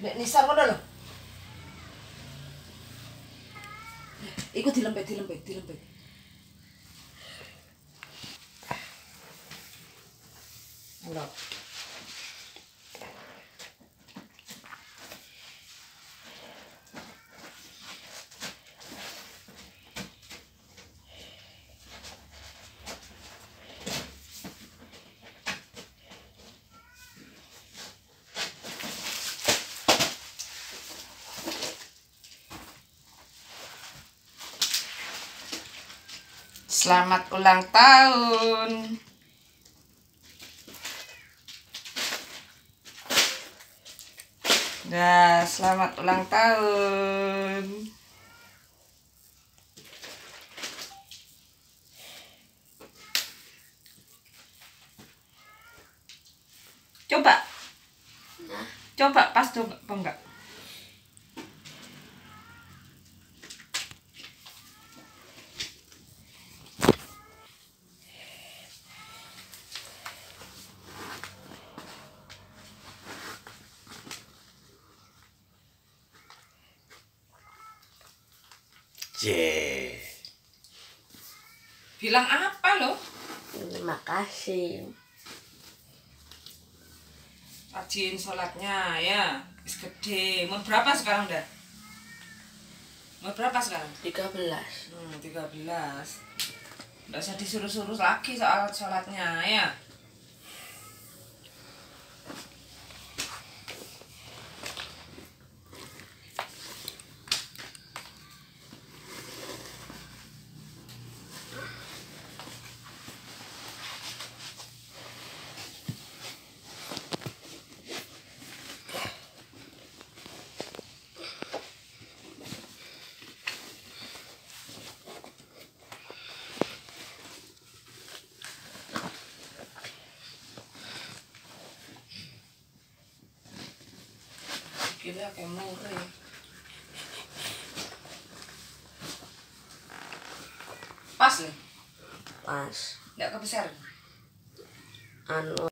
Nek nisar ngono lho. Iku dilempit. Halo. Selamat ulang tahun. Nah, selamat ulang tahun. Coba. Nah. Coba pas coba apa enggak? Bilang apa lo? Terima kasih. Rajin sholatnya ya. Is gede. Mau berapa sekarang dah? Mau berapa sekarang? 13. 13. Nggak usah disuruh-suruh lagi soal sholatnya ya. Gila kayak murah. Pas nih. Pas. Nggak kebesaran. Anu